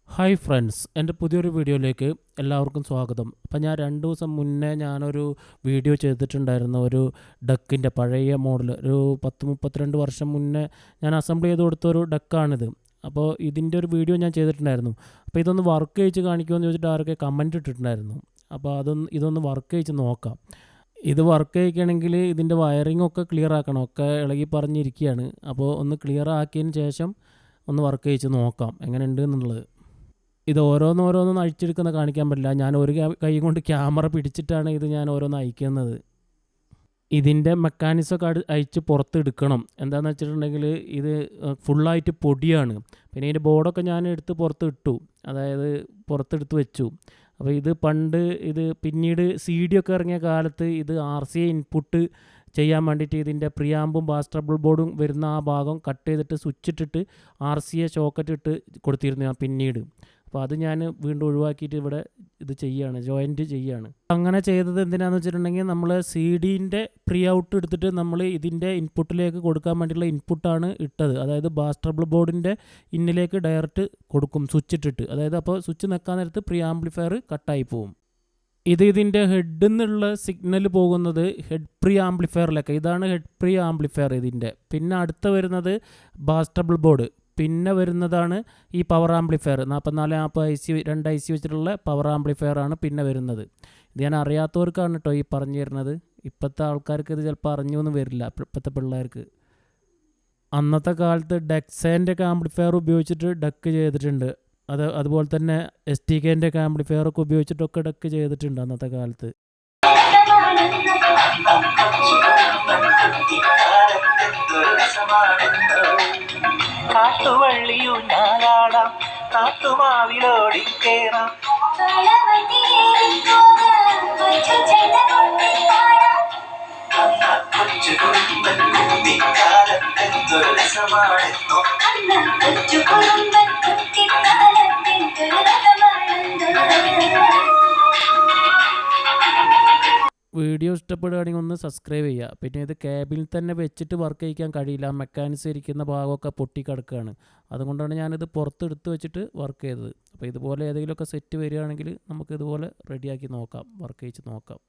Hi friends, എൻ്റെ പുതിയൊരു വീഡിയോയിലേക്ക് എല്ലാവർക്കും സ്വാഗതം. അപ്പോൾ ഞാൻ 2 ദിവസം മുന്നേ ഞാനൊരു വീഡിയോ ചെയ്തിട്ടുണ്ടായിരുന്നു. ഒരു ഡക്കിൻ്റെ പഴയ മോഡൽ, ഒരു 10-32 വർഷം മുന്നേ ഞാൻ അസംബിൾ ചെയ്ത് കൊടുത്തൊരു ഡക്കാണിത്. അപ്പോൾ ഇതിൻ്റെ ഒരു വീഡിയോ ഞാൻ ചെയ്തിട്ടുണ്ടായിരുന്നു. അപ്പോൾ ഇതൊന്ന് വർക്ക് ചെയ്ത് കാണിക്കുമെന്ന് ചോദിച്ചിട്ട് ആരൊക്കെ കമൻറ്റ് ഇട്ടിട്ടുണ്ടായിരുന്നു. അപ്പോൾ ഇതൊന്ന് വർക്ക് ചെയ്ത് നോക്കാം. ഇത് വർക്ക് ചെയ്യിക്കുകയാണെങ്കിൽ ഇതിൻ്റെ വയറിംഗ് ഒക്കെ ക്ലിയർ ആക്കണം, ഒക്കെ ഇളകി പറഞ്ഞിരിക്കുകയാണ്. അപ്പോൾ ഒന്ന് ക്ലിയർ ആക്കിയതിന് ശേഷം ഒന്ന് വർക്ക് ചെയ്ത് നോക്കാം എങ്ങനെയുണ്ട് എന്നുള്ളത്. ഇത് ഓരോന്നോരോന്നും അഴിച്ചെടുക്കുന്ന കാണിക്കാൻ പറ്റില്ല. ഞാൻ ഒരു കൈ കൊണ്ട് ക്യാമറ പിടിച്ചിട്ടാണ് ഇത് ഞാൻ ഓരോന്ന് അയക്കുന്നത്. ഇതിൻ്റെ മെക്കാനിസമൊക്കെ അയച്ച് പുറത്തെടുക്കണം. എന്താണെന്ന് വെച്ചിട്ടുണ്ടെങ്കിൽ ഇത് ഫുള്ളായിട്ട് പൊടിയാണ്. പിന്നെ ഇതിൻ്റെ ബോർഡൊക്കെ ഞാൻ എടുത്ത് പുറത്തിട്ടു, അതായത് പുറത്തെടുത്ത് വെച്ചു. അപ്പോൾ ഇത് പിന്നീട് CD ഒക്കെ ഇറങ്ങിയ കാലത്ത് ഇത് RCA ഇൻപുട്ട് ചെയ്യാൻ വേണ്ടിയിട്ട് ഇതിൻ്റെ പ്രിയാമ്പും ബാസ്റ്റബിൾ ബോർഡും വരുന്ന ആ ഭാഗം കട്ട് ചെയ്തിട്ട് സ്വിച്ച് ഇട്ടിട്ട് RCA ഷോക്കറ്റ് ഇട്ട് കൊടുത്തിരുന്നു ഞാൻ പിന്നീട്. അപ്പോൾ അത് ഞാൻ വീണ്ടും ഒഴിവാക്കിയിട്ട് ഇവിടെ ഇത് ജോയിൻറ്റ് ചെയ്യാണ്. അങ്ങനെ ചെയ്തത് എന്തിനാണെന്ന് വെച്ചിട്ടുണ്ടെങ്കിൽ നമ്മൾ CDൻ്റെ പ്രീ ഔട്ട് എടുത്തിട്ട് നമ്മൾ ഇതിൻ്റെ ഇൻപുട്ടിലേക്ക് കൊടുക്കാൻ വേണ്ടിയിട്ടുള്ള ഇൻപുട്ടാണ് ഇട്ടത്. അതായത് ബാസ്റ്റബിൾ ബോർഡിൻ്റെ ഇന്നിലേക്ക് ഡയറക്റ്റ് കൊടുക്കും സ്വിച്ച് ഇട്ടിട്ട്. അതായത് അപ്പോൾ സ്വിച്ച് നിൽക്കാൻ നേരത്ത് പ്രീ ആംപ്ലിഫയർ കട്ടായി പോകും. ഇതിൻ്റെ ഹെഡിൽ നിന്നുള്ള സിഗ്നൽ പോകുന്നത് ഹെഡ് പ്രീ ആംപ്ലിഫയറിലേക്ക്. ഇതാണ് ഹെഡ് പ്രീ ആംപ്ലിഫയർ ഇതിൻ്റെ. പിന്നെ അടുത്ത വരുന്നത് ബാസ്റ്റബിൾ ബോർഡ്. പിന്നെ വരുന്നതാണ് ഈ പവർ ആംപ്ലിഫയർ 4440 IC 2 IC വെച്ചിട്ടുള്ള പവർ ആംപ്ലിഫയർ ആണ് പിന്നെ വരുന്നത്. ഇത് ഞാൻ അറിയാത്തവർക്കാണ് കേട്ടോ ഈ പറഞ്ഞു തരുന്നത്. ഇപ്പോഴത്തെ ആൾക്കാർക്ക് ഇത് ചിലപ്പോൾ അറിഞ്ഞൊന്നും വരില്ല, ഇപ്പോഴത്തെ പിള്ളേർക്ക്. അന്നത്തെ കാലത്ത് ഡെക്സേൻ്റെ ഒക്കെ ആംപ്ലിഫയർ ഉപയോഗിച്ചിട്ട് ഡക്ക് ചെയ്തിട്ടുണ്ട്. അതുപോലെ തന്നെ STKൻ്റെ ഒക്കെ ആംപ്ലിഫയറൊക്കെ ഉപയോഗിച്ചിട്ടൊക്കെ ഡക്ക് ചെയ്തിട്ടുണ്ട് അന്നത്തെ കാലത്ത്. കാട്ടുവള്ളിയൂഞ്ഞാലാടാം, കാട്ടുമാവിലോടി കേറാം, കൊച്ചു കുറുമ്പൻ കുട്ടിക്കാലത്തെന്തൊരു രസമാണെന്നോ. വീഡിയോ ഇഷ്ടപ്പെടുകയാണെങ്കിൽ ഒന്ന് സബ്സ്ക്രൈബ് ചെയ്യുക. പിന്നെ ഇത് ക്യാബിൽ തന്നെ വെച്ചിട്ട് വർക്ക് ചെയ്യിക്കാൻ കഴിയില്ല, മെക്കാനിക്സ് ഇരിക്കുന്ന ഭാഗമൊക്കെ പൊട്ടിക്കിടക്കുകയാണ്. അതുകൊണ്ടാണ് ഞാനിത് പുറത്തെടുത്ത് വെച്ചിട്ട് വർക്ക് ചെയ്തത്. അപ്പോൾ ഇതുപോലെ ഏതെങ്കിലുമൊക്കെ സെറ്റ് വരികയാണെങ്കിൽ നമുക്ക് ഇതുപോലെ റെഡിയാക്കി നോക്കാം, വർക്ക് ചെയ്ത് നോക്കാം.